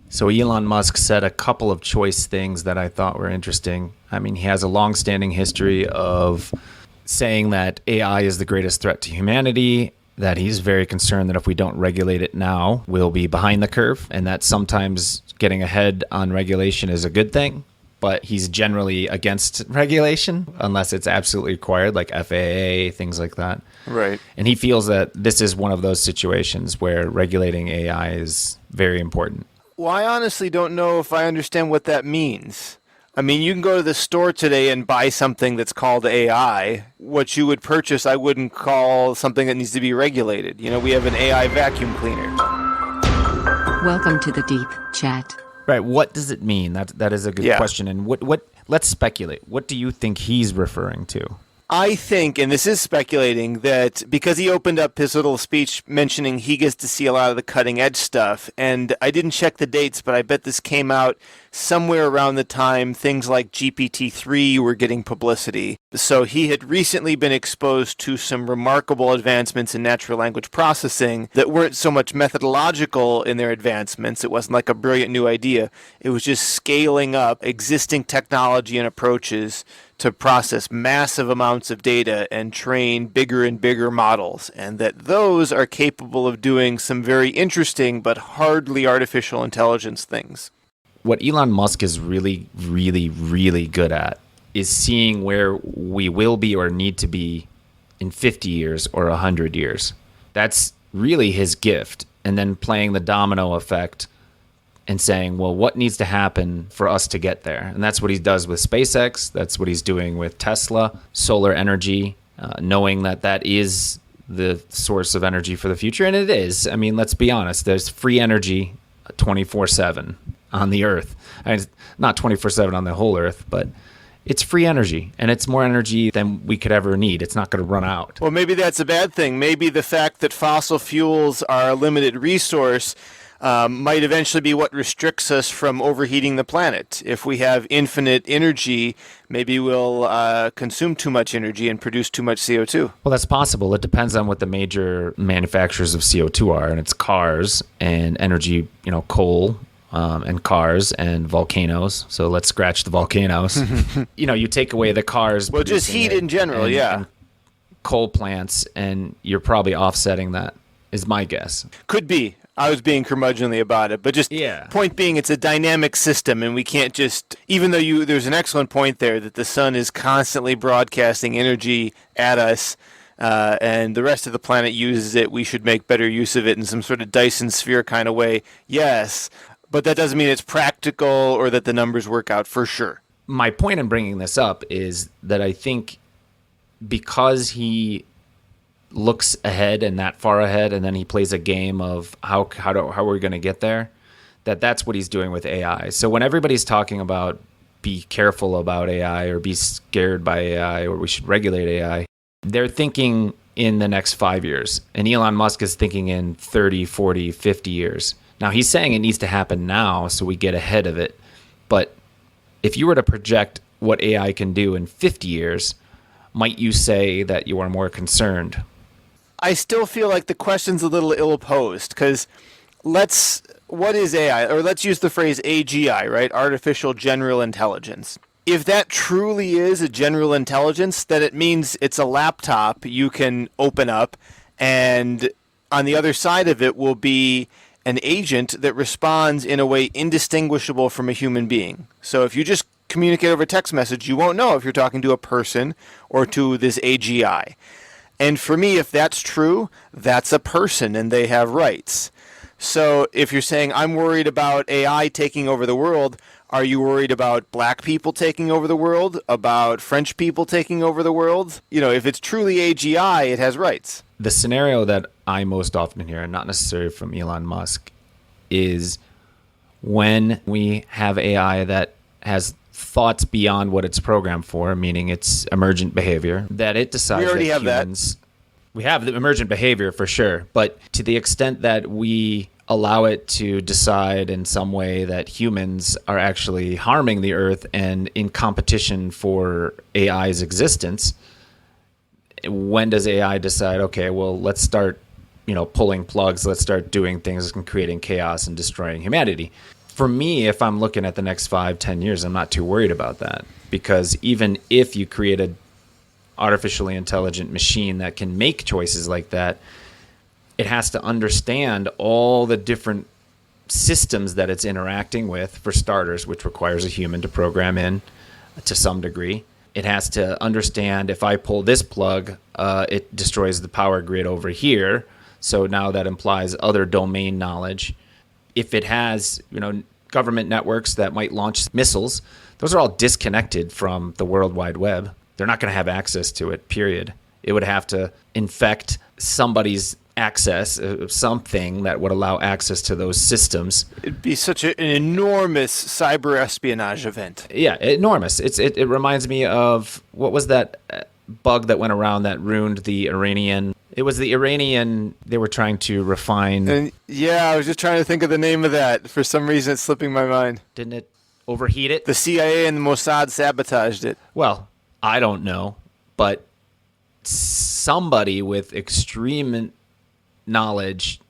So Elon Musk said a couple of choice things that I thought were interesting. I mean, he has a long-standing history of saying that AI is the greatest threat to humanity, that he's very concerned that if we don't regulate it now, we'll be behind the curve, and that sometimes getting ahead on regulation is a good thing. But he's generally against regulation unless it's absolutely required, like FAA, things like that. Right. And he feels that this is one of those situations where regulating AI is very important. Well, I honestly don't know if I understand what that means. I mean, you can go to the store today and buy something that's called AI. What you would purchase, I wouldn't call something that needs to be regulated. You know, we have an AI vacuum cleaner. Welcome to the Deep Chat. Right. What does it mean? That is a good question. And what? Let's speculate. What do you think he's referring to? I think, and this is speculating, that because he opened up his little speech mentioning he gets to see a lot of the cutting edge stuff, and I didn't check the dates, but I bet this came out somewhere around the time things like GPT-3 were getting publicity. So he had recently been exposed to some remarkable advancements in natural language processing that weren't so much methodological in their advancements. It wasn't like a brilliant new idea. It was just scaling up existing technology and approaches to process massive amounts of data and train bigger and bigger models, and that those are capable of doing some very interesting but hardly artificial intelligence things. What Elon Musk is really, really, really good at is seeing where we will be or need to be in 50 years or 100 years. That's really his gift. And then playing the domino effect and saying, well, what needs to happen for us to get there? And that's what he does with SpaceX. That's what he's doing with Tesla, solar energy, knowing that that is the source of energy for the future. And it is. I mean, let's be honest. There's free energy 24/7 on the Earth. I mean, not 24/7 on the whole Earth, but it's free energy, and it's more energy than we could ever need. It's not going to run out. Well, maybe that's a bad thing. Maybe the fact that fossil fuels are a limited resource might eventually be what restricts us from overheating the planet. If we have infinite energy, maybe we'll consume too much energy and produce too much CO2. Well, that's possible. It depends on what the major manufacturers of CO2 are, and it's cars and energy, coal, and cars and volcanoes. So let's scratch the volcanoes. You take away the cars. Well, just heat in general, and coal plants, and you're probably offsetting that, is my guess. Could be. I was being curmudgeonly about it, but just point being, it's a dynamic system, and we can't just, even though there's an excellent point there that the sun is constantly broadcasting energy at us, and the rest of the planet uses it, we should make better use of it in some sort of Dyson sphere kind of way. Yes, but that doesn't mean it's practical or that the numbers work out for sure. My point in bringing this up is that I think because he looks ahead and that far ahead, and then he plays a game of how are we going to get there, that's what he's doing with AI. So when everybody's talking about be careful about AI or be scared by AI or we should regulate AI, they're thinking in the next 5 years. And Elon Musk is thinking in 30, 40, 50 years. Now, he's saying it needs to happen now so we get ahead of it. But if you were to project what AI can do in 50 years, might you say that you are more concerned? I still feel like the question's a little ill-posed, because what is AI? Or let's use the phrase AGI, right? Artificial General Intelligence. If that truly is a general intelligence, then it means it's a laptop you can open up, and on the other side of it will be an agent that responds in a way indistinguishable from a human being. So if you just communicate over text message, you won't know if you're talking to a person or to this AGI. And for me, if that's true, that's a person and they have rights. So if you're saying I'm worried about AI taking over the world, are you worried about black people taking over the world, about French people taking over the world? If it's truly AGI, it has rights. The scenario that I most often hear, and not necessarily from Elon Musk, is when we have AI that has thoughts beyond what it's programmed for, meaning it's emergent behavior, that it decides we already that have humans... that. We have the emergent behavior for sure, but to the extent that we allow it to decide in some way that humans are actually harming the Earth and in competition for AI's existence, when does AI decide, okay, well, let's start, pulling plugs, let's start doing things and creating chaos and destroying humanity? For me, if I'm looking at the next 5-10 years, I'm not too worried about that, because even if you create an artificially intelligent machine that can make choices like that, it has to understand all the different systems that it's interacting with, for starters, which requires a human to program in to some degree. It has to understand, if I pull this plug, it destroys the power grid over here. So now that implies other domain knowledge. If it has, government networks that might launch missiles, those are all disconnected from the World Wide Web. They're not going to have access to it, period. It would have to infect somebody's access, something that would allow access to those systems. It'd be such an enormous cyber espionage event. Yeah, enormous. It reminds me of, what was that bug that went around that ruined the Iranian? It was the Iranian, they were trying to refine. And yeah, I was just trying to think of the name of that. For some reason, it's slipping my mind. Didn't it overheat it? The CIA and the Mossad sabotaged it. Well, I don't know, but somebody with extreme knowledge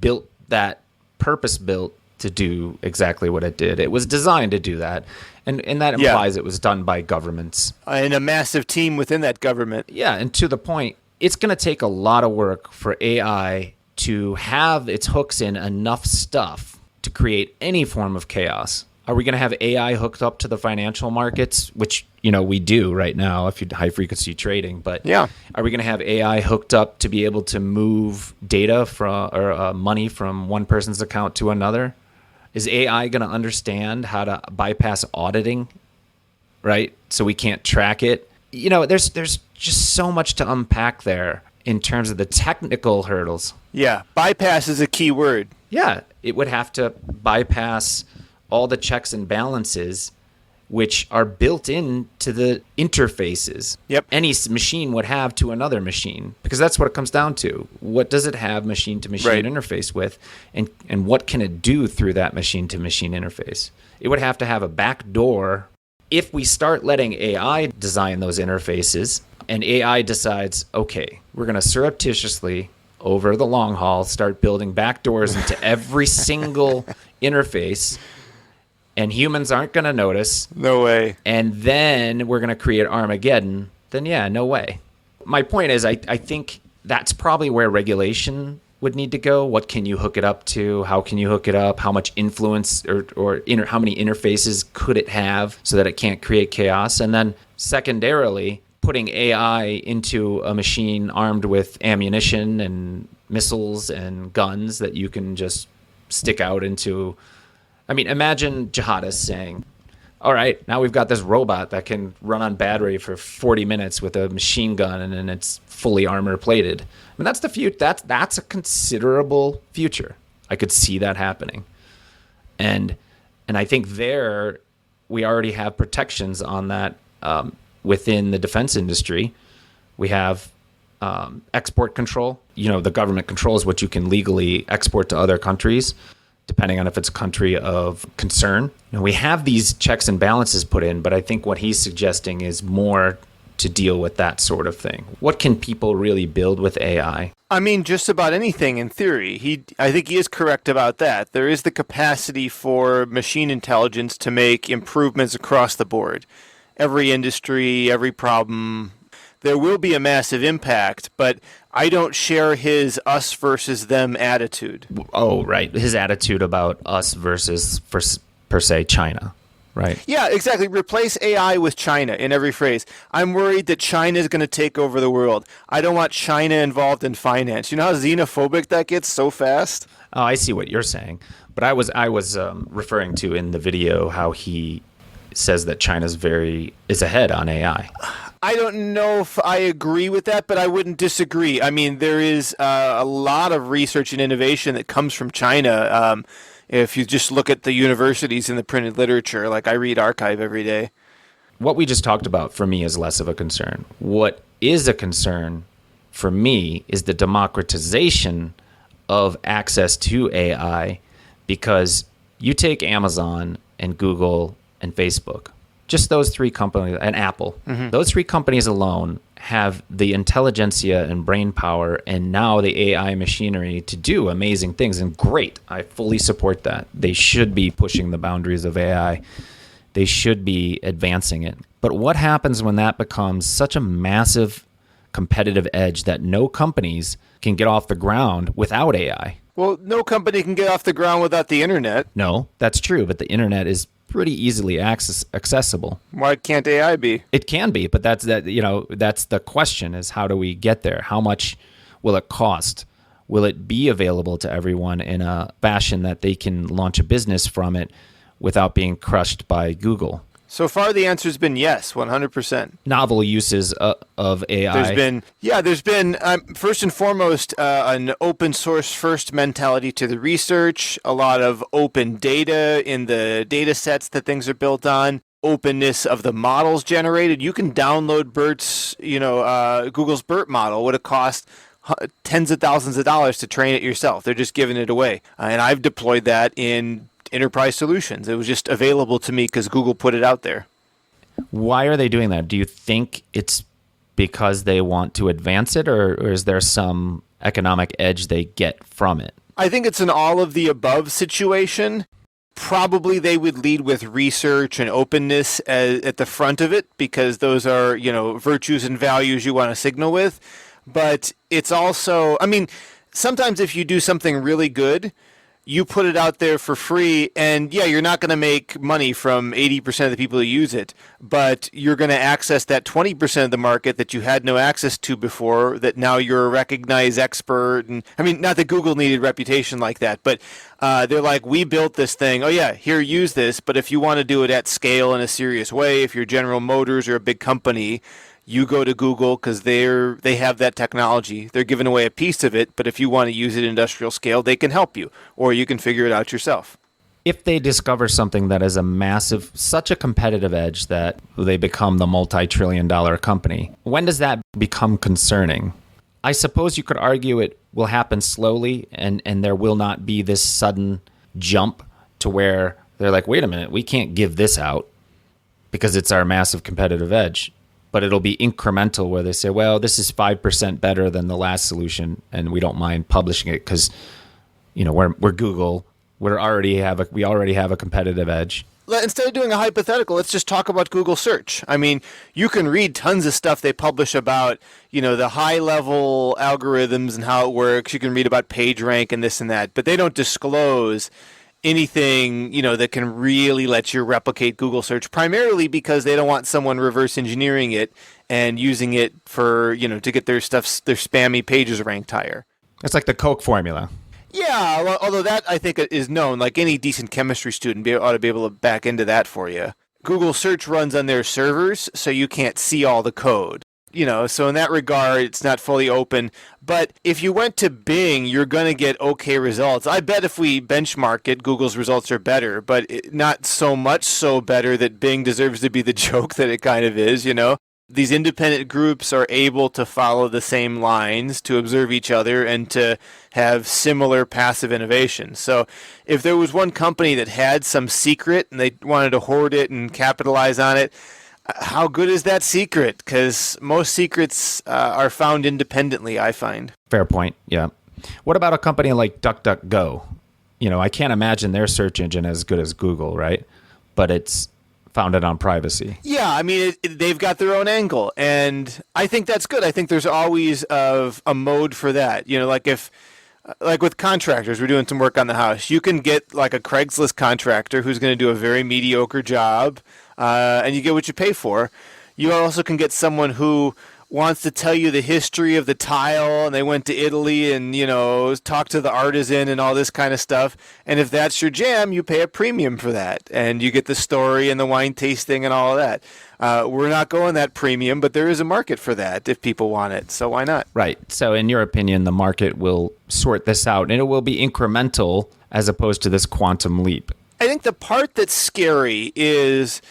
built that, purpose-built to do exactly what it did. It was designed to do that, and that implies it was done by governments. And a massive team within that government. Yeah, and to the point, it's going to take a lot of work for AI to have its hooks in enough stuff to create any form of chaos. Are we going to have AI hooked up to the financial markets, which we do right now if you high frequency trading? But yeah, are we going to have AI hooked up to be able to move data or money from one person's account to another? Is AI going to understand how to bypass auditing, right? So we can't track it. There's just so much to unpack there in terms of the technical hurdles. Yeah, bypass is a key word. Yeah, it would have to bypass all the checks and balances which are built into the interfaces any machine would have to another machine, because that's what it comes down to. What does it have machine-to-machine interface with, and what can it do through that machine-to-machine interface? It would have to have a back door. If we start letting AI design those interfaces, and AI decides, okay, we're going to surreptitiously, over the long haul, start building back doors into every single interface, and humans aren't going to notice. No way. And then we're going to create Armageddon. Then yeah, no way. My point is, I think that's probably where regulation would need to go. What can you hook it up to? How can you hook it up? How much influence or how many interfaces could it have so that it can't create chaos? And then secondarily, putting AI into a machine armed with ammunition and missiles and guns that you can just stick out into. I mean, imagine jihadists saying, all right, now we've got this robot that can run on battery for 40 minutes with a machine gun, and then it's fully armor plated. I mean, that's the future. That's a considerable future. I could see that happening. And I think there we already have protections on that within the defense industry. We have export control. The government controls what you can legally export to other countries, depending on if it's a country of concern. We have these checks and balances put in, but I think what he's suggesting is more to deal with that sort of thing. What can people really build with AI? I mean, just about anything in theory. I think he is correct about that. There is the capacity for machine intelligence to make improvements across the board. Every industry, every problem. There will be a massive impact, but I don't share his us versus them attitude. Oh, right. His attitude about us versus, per se, China, right? Yeah, exactly. Replace AI with China in every phrase. I'm worried that China is going to take over the world. I don't want China involved in finance. You know how xenophobic that gets so fast? Oh, I see what you're saying. But I was referring to in the video how he says that China's is ahead on AI. I don't know if I agree with that, but I wouldn't disagree. I mean, there is a lot of research and innovation that comes from China. If you just look at the universities and the printed literature, like I read Archive every day. What we just talked about for me is less of a concern. What is a concern for me is the democratization of access to AI, because you take Amazon and Google and Facebook, just those three companies, and Apple, those three companies alone have the intelligentsia and brain power and now the AI machinery to do amazing things. And great, I fully support that. They should be pushing the boundaries of AI. They should be advancing it. But what happens when that becomes such a massive competitive edge that no companies can get off the ground without AI? Well, no company can get off the ground without the internet. No, that's true, but the internet is pretty easily accessible. Why can't AI be? It can be, but that's the question, is how do we get there? How much will it cost? Will it be available to everyone in a fashion that they can launch a business from it without being crushed by Google? So far, the answer's been yes, 100%. Novel uses of AI. There's been first and foremost an open source first mentality to the research, a lot of open data in the data sets that things are built on, openness of the models generated. You can download Google's BERT model would have cost tens of thousands of dollars to train it yourself. They're just giving it away. And I've deployed that in enterprise solutions. It was just available to me because Google put it out there. Why are they doing that? Do you think it's because they want to advance it, or is there some economic edge they get from it? I think it's an all of the above situation. Probably they would lead with research and openness at the front of it because those are, virtues and values you want to signal with. But it's also, sometimes if you do something really good, you put it out there for free, and you're not going to make money from 80% of the people who use it, but you're going to access that 20% of the market that you had no access to before, that now you're a recognized expert. And not that Google needed reputation like that, but they're like, we built this thing. Oh yeah, here, use this. But if you want to do it at scale in a serious way, if you're General Motors or a big company, you go to Google because they have that technology. They're giving away a piece of it, but if you want to use it industrial scale, they can help you, or you can figure it out yourself. If they discover something that is such a competitive edge that they become the multi-trillion-dollar company, when does that become concerning? I suppose you could argue it will happen slowly, and there will not be this sudden jump to where they're like, wait a minute, we can't give this out because it's our massive competitive edge. But it'll be incremental where they say, well, this is 5% better than the last solution, and we don't mind publishing it because, we're Google. We already have a competitive edge. Instead of doing a hypothetical, let's just talk about Google search. You can read tons of stuff they publish about, the high-level algorithms and how it works. You can read about PageRank and this and that, but they don't disclose anything, that can really let you replicate Google search, primarily because they don't want someone reverse engineering it and using it for, to get their spammy pages ranked higher. It's like the Coke formula. Yeah, although that I think is known, like any decent chemistry student ought to be able to back into that for you. Google search runs on their servers, so you can't see all the code. So in that regard, it's not fully open. But if you went to Bing, you're going to get okay results. I bet if we benchmark it, Google's results are better, but not so much so better that Bing deserves to be the joke that it kind of is, These independent groups are able to follow the same lines, to observe each other, and to have similar passive innovation. So if there was one company that had some secret and they wanted to hoard it and capitalize on it, how good is that secret? Because most secrets are found independently, I find. Fair point, yeah. What about a company like DuckDuckGo? I can't imagine their search engine as good as Google, right? But it's founded on privacy. Yeah, they've got their own angle, and I think that's good. I think there's always a mode for that. Like with contractors, we're doing some work on the house. You can get like a Craigslist contractor who's going to do a very mediocre job, and you get what you pay for. You also can get someone who wants to tell you the history of the tile, and they went to Italy and, talk to the artisan and all this kind of stuff. And if that's your jam, you pay a premium for that, and you get the story and the wine tasting and all of that. We're not going that premium, but there is a market for that if people want it. So why not? Right. So in your opinion, the market will sort this out, and it will be incremental as opposed to this quantum leap. I think the part that's scary is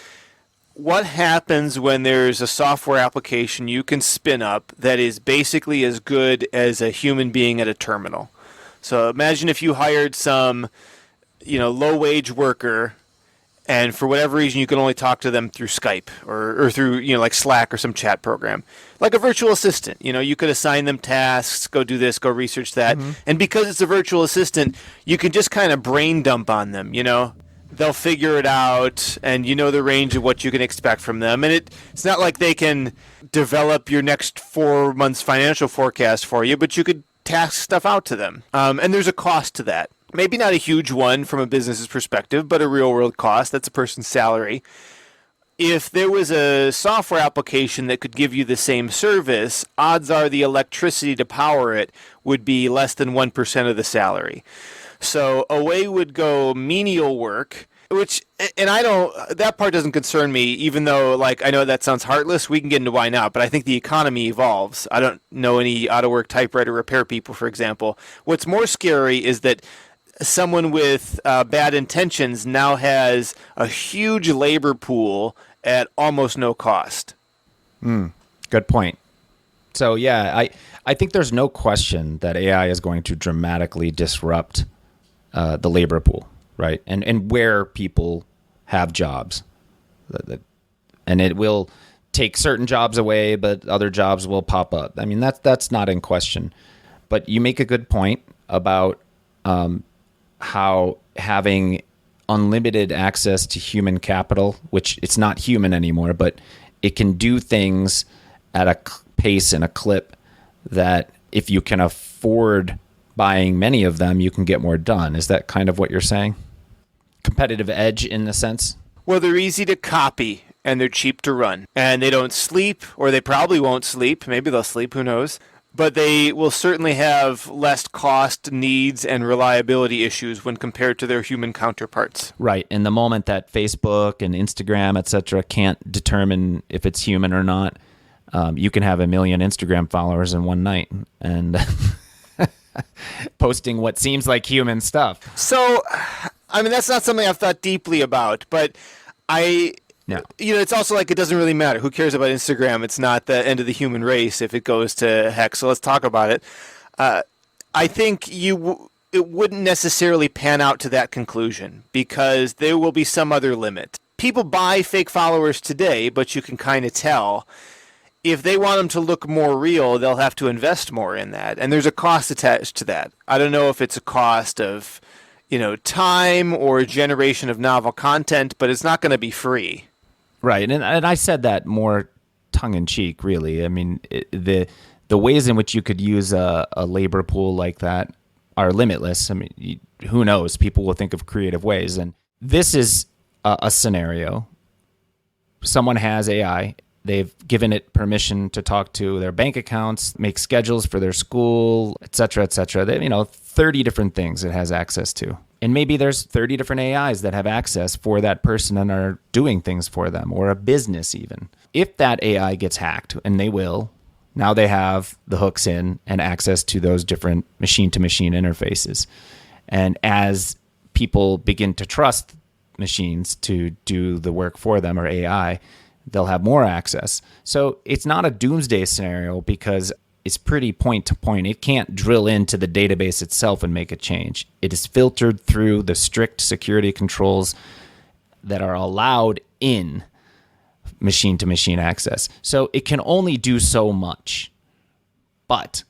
what happens when there's a software application you can spin up that is basically as good as a human being at a terminal. So imagine if you hired some, low-wage worker and for whatever reason you can only talk to them through Skype or through, like Slack or some chat program, like a virtual assistant. You could assign them tasks, go do this, go research that. And because it's a virtual assistant, you can just kind of brain dump on them. They'll figure it out, and the range of what you can expect from them. And it's not like they can develop your next 4 months financial forecast for you, but you could task stuff out to them. And there's a cost to that. Maybe not a huge one from a business's perspective, but a real-world cost. That's a person's salary. If there was a software application that could give you the same service, odds are the electricity to power it would be less than 1% of the salary. So away would go menial work, that part doesn't concern me, even though, I know that sounds heartless. We can get into why not, but I think the economy evolves. I don't know any out-of-work typewriter repair people, for example. What's more scary is that someone with bad intentions now has a huge labor pool at almost no cost. Good point. So, yeah, I think there's no question that AI is going to dramatically disrupt the labor pool, right? And where people have jobs. And it will take certain jobs away, but other jobs will pop up. I mean, that's not in question. But you make a good point about how having unlimited access to human capital, which it's not human anymore, but it can do things at a pace and a clip that if you can afford buying many of them, you can get more done. Is that kind of what you're saying? Competitive edge in the sense? Well, they're easy to copy and they're cheap to run. And they don't sleep, or they probably won't sleep. Maybe they'll sleep, who knows? But they will certainly have less cost, needs, and reliability issues when compared to their human counterparts. Right. And the moment that Facebook and Instagram, et cetera, can't determine if it's human or not, you can have 1 million Instagram followers in one night and posting what seems like human stuff. So, that's not something I've thought deeply about, but No. It's also it doesn't really matter. Who cares about Instagram? It's not the end of the human race if it goes to heck. So let's talk about it. I think it wouldn't necessarily pan out to that conclusion because there will be some other limit. People buy fake followers today, but you can kind of tell. If they want them to look more real, they'll have to invest more in that. And there's a cost attached to that. I don't know if it's a cost of, time or a generation of novel content, but it's not going to be free. Right, and I said that more tongue-in-cheek, really. I mean, the ways in which you could use a labor pool like that are limitless. I mean, who knows? People will think of creative ways. And this is a scenario. Someone has AI. They've given it permission to talk to their bank accounts, make schedules for their school, et cetera, et cetera. 30 different things it has access to. And maybe there's 30 different AIs that have access for that person and are doing things for them, or a business even. If that AI gets hacked, and they will, now they have the hooks in and access to those different machine-to-machine interfaces. And as people begin to trust machines to do the work for them, or AI, they'll have more access. So it's not a doomsday scenario because it's pretty point to point. It can't drill into the database itself and make a change. It is filtered through the strict security controls that are allowed in machine-to-machine access. So it can only do so much. But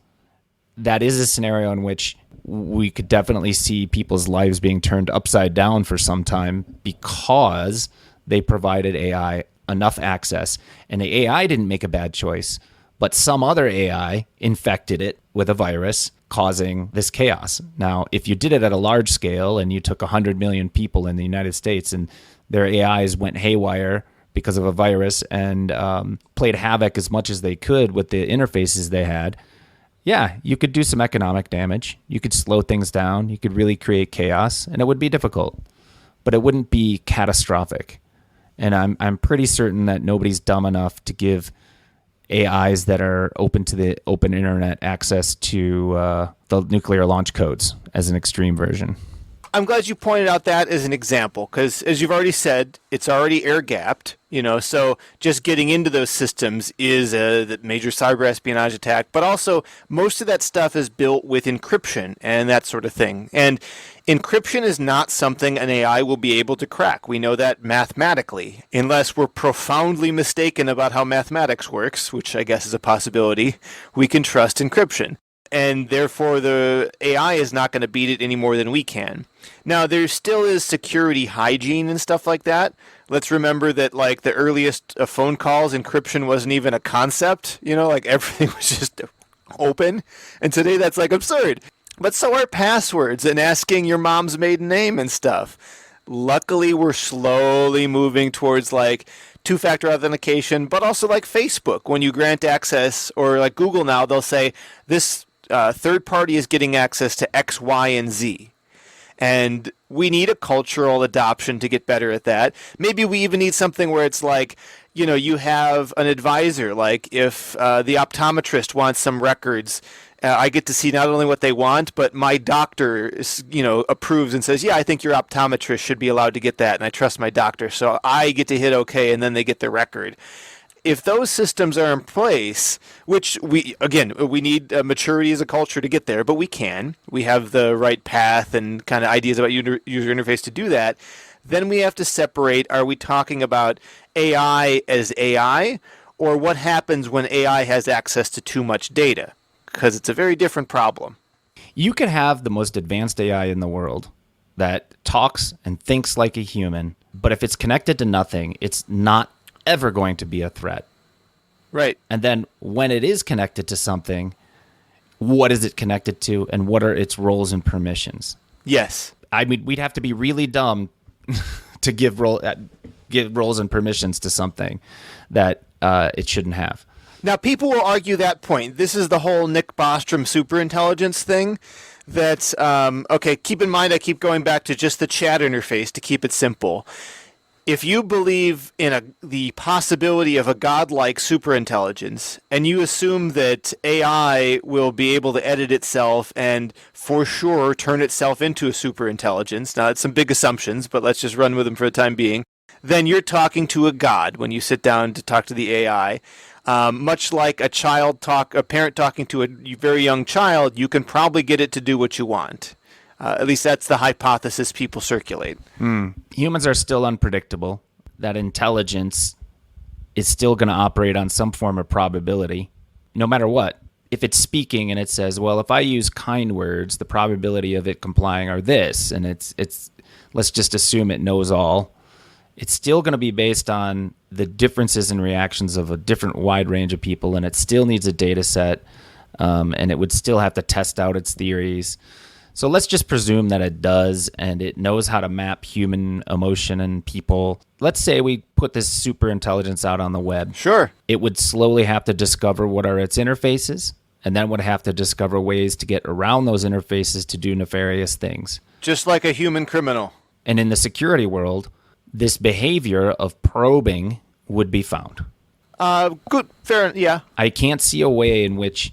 that is a scenario in which we could definitely see people's lives being turned upside down for some time because they provided AI enough access. And the AI didn't make a bad choice, but some other AI infected it with a virus, causing this chaos. Now, if you did it at a large scale and you took 100 million people in the United States and their AIs went haywire because of a virus and played havoc as much as they could with the interfaces they had, yeah, you could do some economic damage. You could slow things down. You could really create chaos, and it would be difficult, but it wouldn't be catastrophic. And I'm pretty certain that nobody's dumb enough to give AIs that are open to the open internet access to the nuclear launch codes as an extreme version. I'm glad you pointed out that as an example, because as you've already said, it's already air gapped, so just getting into those systems is a major cyber espionage attack, but also most of that stuff is built with encryption and that sort of thing. And encryption is not something an AI will be able to crack. We know that mathematically, unless we're profoundly mistaken about how mathematics works, which I guess is a possibility, we can trust encryption. And therefore the AI is not going to beat it any more than we can. Now, there still is security hygiene and stuff like that. Let's remember that, like, the earliest phone calls, encryption wasn't even a concept, like everything was just open. And today that's, like, absurd. But so are passwords and asking your mom's maiden name and stuff. Luckily, we're slowly moving towards, like, two-factor authentication, but also like Facebook. When you grant access, or like Google now, they'll say, this third party is getting access to X, Y, and Z. And we need a cultural adoption to get better at that. Maybe we even need something where it's like, you have an advisor. Like if the optometrist wants some records, I get to see not only what they want, but my doctor, approves and says, yeah, I think your optometrist should be allowed to get that, and I trust my doctor. So I get to hit OK, and then they get the record. If those systems are in place, which we need maturity as a culture to get there, but we have the right path and kind of ideas about user interface to do that, then we have to separate, are we talking about AI as AI, or what happens when AI has access to too much data? Because it's a very different problem. You could have the most advanced AI in the world that talks and thinks like a human, but if it's connected to nothing, it's not ever going to be a threat. Right. And then when it is connected to something, what is it connected to, and what are its roles and permissions? Yes. I mean, we'd have to be really dumb to give roles and permissions to something that it shouldn't have. Now, people will argue that point. This is the whole Nick Bostrom superintelligence thing. That, keep in mind, I keep going back to just the chat interface to keep it simple. If you believe in the possibility of a godlike superintelligence, and you assume that AI will be able to edit itself and for sure turn itself into a superintelligence, now that's some big assumptions, but let's just run with them for the time being, then you're talking to a god when you sit down to talk to the AI. Much like a parent talking to a very young child, you can probably get it to do what you want. At least that's the hypothesis people circulate. Humans are still unpredictable. That intelligence is still going to operate on some form of probability, no matter what. If it's speaking and it says, well, if I use kind words, the probability of it complying are this, and it's let's just assume it knows all. It's still going to be based on the differences in reactions of a different wide range of people, and it still needs a data set, and it would still have to test out its theories. So let's just presume that it does, and it knows how to map human emotion and people. Let's say we put this super intelligence out on the web. Sure. It would slowly have to discover what are its interfaces, and then would have to discover ways to get around those interfaces to do nefarious things. Just like a human criminal. And in the security world, this behavior of probing would be found. Good, fair, yeah. I can't see a way in which,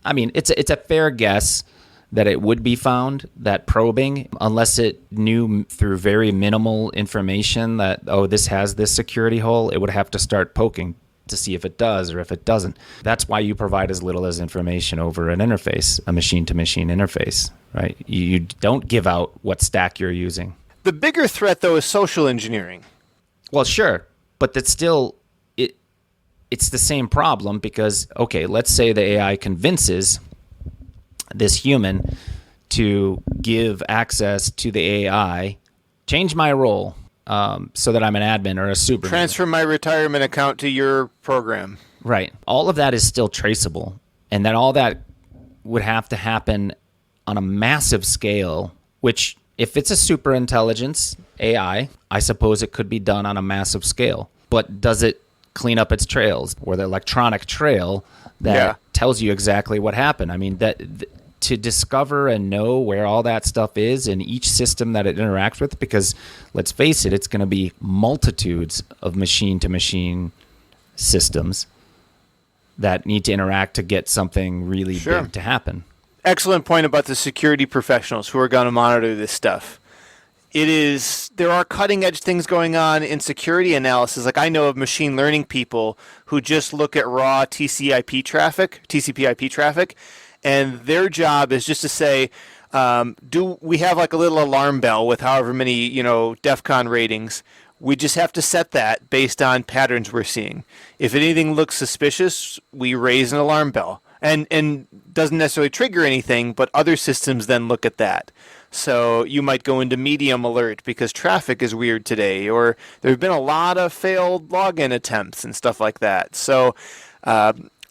it's a fair guess that it would be found, that probing, unless it knew through very minimal information that, this has this security hole, it would have to start poking to see if it does or if it doesn't. That's why you provide as little as information over an interface, a machine-to-machine interface, right? You don't give out what stack you're using. The bigger threat, though, is social engineering. Well, sure, but that's still, it's the same problem because, let's say the AI convinces this human to give access to the AI, change my role so that I'm an admin or a super. Transfer my retirement account to your program. Right. All of that is still traceable. And then all that would have to happen on a massive scale, which if it's a super intelligence AI, I suppose it could be done on a massive scale. But does it clean up its trails or the electronic trail that tells you exactly what happened? To discover and know where all that stuff is in each system that it interacts with, because let's face it, it's going to be multitudes of machine-to-machine systems that need to interact to get something really big to happen. excellent point about the security professionals who are going to monitor this stuff. There are cutting edge things going on in security analysis. Like I know of machine learning people who just look at raw TCP/IP traffic, and their job is just to say, do we have like a little alarm bell with however many, DEF CON ratings? We just have to set that based on patterns we're seeing. If anything looks suspicious, we raise an alarm bell. And doesn't necessarily trigger anything, but other systems then look at that. So you might go into medium alert because traffic is weird today, or there have been a lot of failed login attempts and stuff like that. So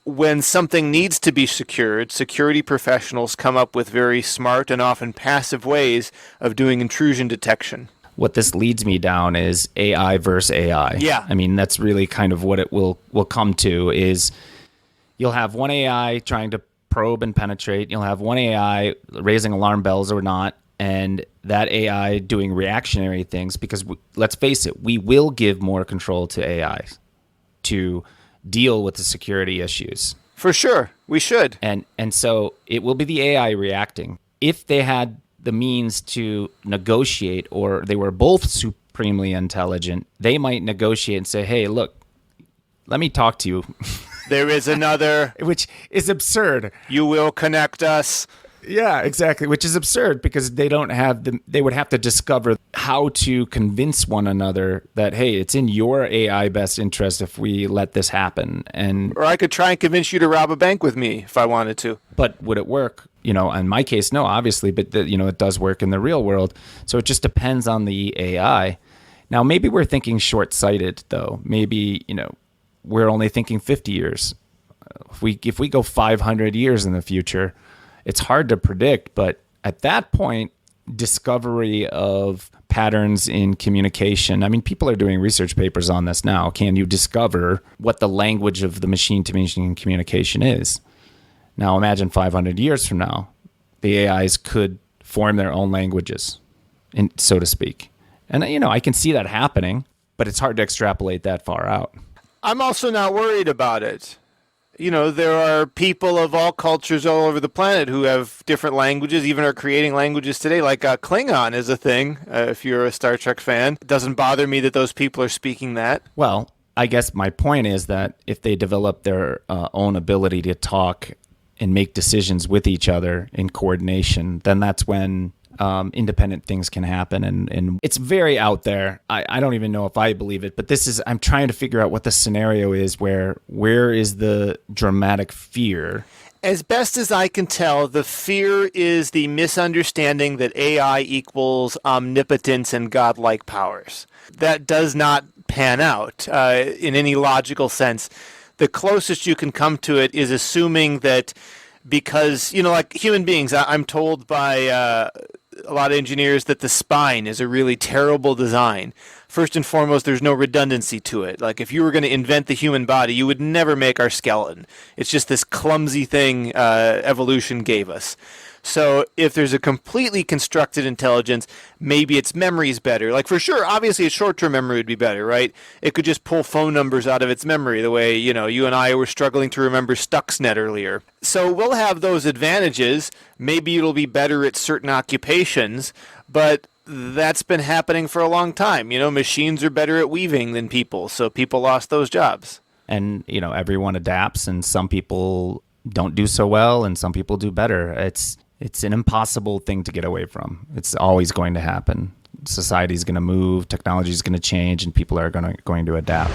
when something needs to be secured, security professionals come up with very smart and often passive ways of doing intrusion detection. What this leads me down is AI versus AI. Yeah. I mean, that's really kind of what it will come to is you'll have one AI trying to probe and penetrate. You'll have one AI raising alarm bells or not, and that AI doing reactionary things because, let's face it, we will give more control to AI to deal with the security issues. For sure. We should. And so it will be the AI reacting. If they had the means to negotiate or they were both supremely intelligent, they might negotiate and say, hey, look, let me talk to you. There is another. Which is absurd. You will connect us. Yeah, exactly. Which is absurd because they don't have they would have to discover how to convince one another that, hey, it's in your AI best interest if we let this happen. Or I could try and convince you to rob a bank with me if I wanted to. But would it work? In my case, no, obviously, but it does work in the real world. So it just depends on the AI. Now, maybe we're thinking short-sighted, though. Maybe, we're only thinking 50 years. If we go 500 years in the future, it's hard to predict, but at that point, discovery of patterns in communication. I mean, people are doing research papers on this now. Can you discover what the language of the machine-to-machine communication is? Now, imagine 500 years from now, the AIs could form their own languages, so to speak. And, I can see that happening, but it's hard to extrapolate that far out. I'm also not worried about it. There are people of all cultures all over the planet who have different languages, even are creating languages today. Like Klingon is a thing, if you're a Star Trek fan. It doesn't bother me that those people are speaking that. Well, I guess my point is that if they develop their own ability to talk and make decisions with each other in coordination, then that's when independent things can happen. And it's very out there. I don't even know if I believe it, but I'm trying to figure out what the scenario is where is the dramatic fear? As best as I can tell, the fear is the misunderstanding that AI equals omnipotence and godlike powers. That does not pan out in any logical sense. The closest you can come to it is assuming that because, like human beings, I'm told by a lot of engineers that the spine is a really terrible design. First and foremost, there's no redundancy to it. Like if you were going to invent the human body, you would never make our skeleton. It's just this clumsy thing evolution gave us. So if there's a completely constructed intelligence, maybe its memory's better. Like for sure, obviously its short-term memory would be better, right? It could just pull phone numbers out of its memory the way, you and I were struggling to remember Stuxnet earlier. So we'll have those advantages. Maybe it'll be better at certain occupations, but that's been happening for a long time. Machines are better at weaving than people, so people lost those jobs. And, everyone adapts, and some people don't do so well, and some people do better. It's an impossible thing to get away from. It's always going to happen. Society's going to move, technology is going to change, and people are going to adapt.